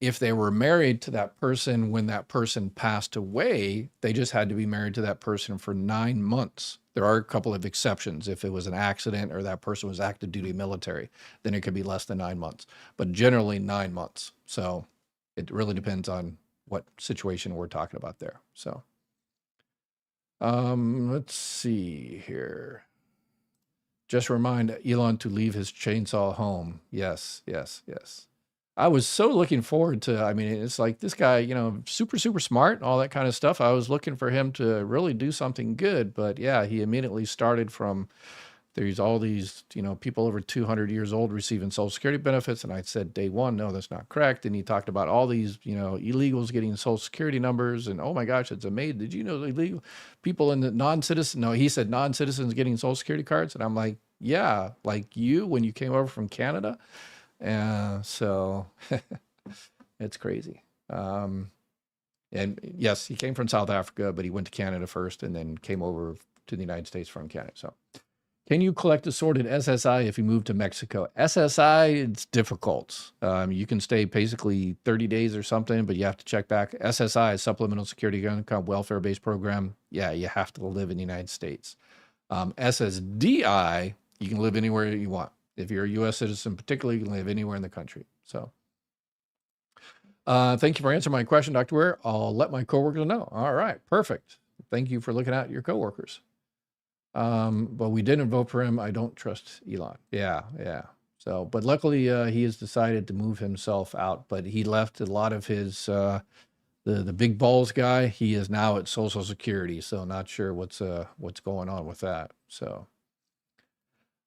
If they were married to that person when that person passed away, they just had to be married to that person for 9 months. There are a couple of exceptions. If it was an accident or that person was active duty military, then it could be less than 9 months, but generally 9 months. So it really depends on what situation we're talking about there. So let's see here. Just remind Elon to leave his chainsaw home. Yes, yes, yes. I was so looking forward to, I mean, it's like this guy, super, super smart and all that kind of stuff. I was looking for him to really do something good, but yeah, he immediately started from, there's all these, people over 200 years old receiving Social Security benefits. And I said, day one, no, that's not correct. And he talked about all these, illegals getting Social Security numbers. And oh my gosh, it's amazing. Did you know illegal people in the non-citizen? No, he said non-citizens getting Social Security cards. And I'm like, yeah, like you, when you came over from Canada. So it's crazy. And yes, he came from South Africa, but he went to Canada first and then came over to the United States from Canada. So can you collect assorted SSI if you move to Mexico? SSI, it's difficult. You can stay basically 30 days or something, but you have to check back. SSI is Supplemental Security Income Welfare-Based Program. Yeah, you have to live in the United States. SSDI, you can live anywhere you want. If you're a U.S. citizen, particularly, you can live anywhere in the country. So thank you for answering my question, Dr. Ware. I'll let my coworkers know. All right, perfect. Thank you for looking at your coworkers. But we didn't vote for him. I don't trust Elon. Yeah, yeah. So, but luckily he has decided to move himself out, but he left a lot of his, the the big balls guy, he is now at Social Security. So not sure what's going on with that. So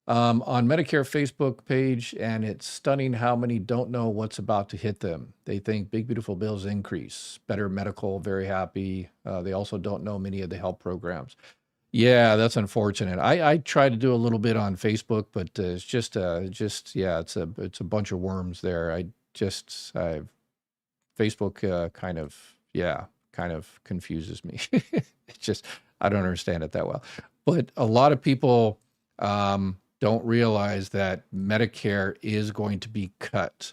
on Medicare Facebook page, and it's stunning how many don't know what's about to hit them. They think big beautiful bills increase, better medical, very happy. They also don't know many of the help programs. Yeah, that's unfortunate. I try to do a little bit on Facebook, but it's just yeah, it's a bunch of worms there. Facebook kind of confuses me. It's just I don't understand it that well. But a lot of people don't realize that Medicare is going to be cut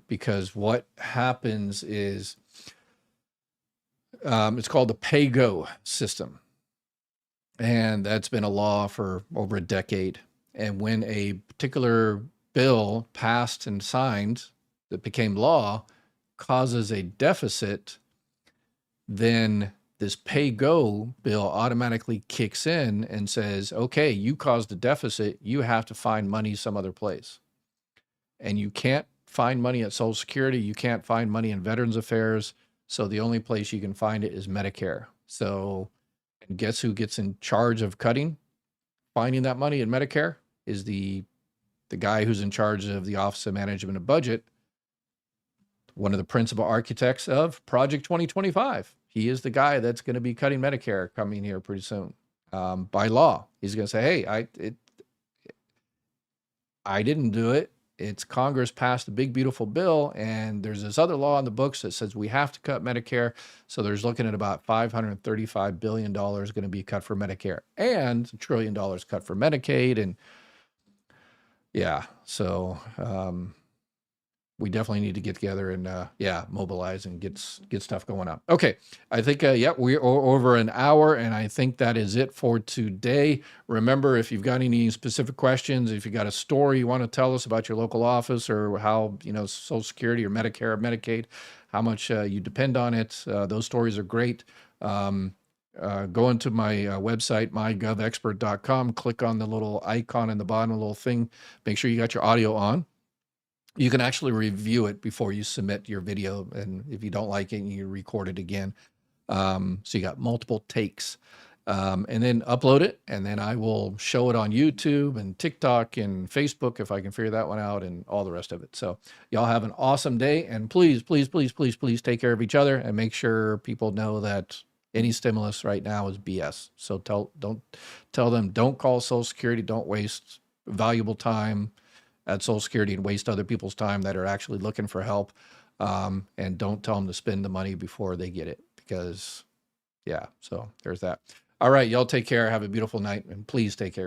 because what happens is it's called the pay-go system. And that's been a law for over a decade. And when a particular bill passed and signed that became law causes a deficit, then this pay-go bill automatically kicks in and says, okay, you caused a deficit, you have to find money some other place. And you can't find money at Social Security, you can't find money in Veterans Affairs, so the only place you can find it is Medicare. So, and guess who gets in charge of finding that money in Medicare is the guy who's in charge of the Office of Management and Budget, one of the principal architects of Project 2025. He is the guy that's going to be cutting Medicare coming here pretty soon. By law, he's going to say, hey, I didn't do it. It's Congress passed a big, beautiful bill, and there's this other law on the books that says we have to cut Medicare. So there's looking at about $535 billion going to be cut for Medicare and $1 trillion cut for Medicaid. And yeah, so we definitely need to get together and mobilize and get stuff going on. Okay, I think we're over an hour, and I think that is it for today. Remember, if you've got any specific questions, if you got a story you want to tell us about your local office or how Social Security or Medicare or Medicaid, how much you depend on it, those stories are great. Go into my website, mygovexpert.com, click on the little icon in the bottom, a little thing, make sure you got your audio on. You can actually review it before you submit your video. And if you don't like it, you record it again. So you got multiple takes and then upload it. And then I will show it on YouTube and TikTok and Facebook if I can figure that one out and all the rest of it. So y'all have an awesome day. And please, please, please, please, please take care of each other and make sure people know that any stimulus right now is BS. So don't tell them, don't call Social Security, don't waste valuable time at Social Security and waste other people's time that are actually looking for help. And don't tell them to spend the money before they get it because, so there's that. All right, y'all take care. Have a beautiful night, and please take care of each other.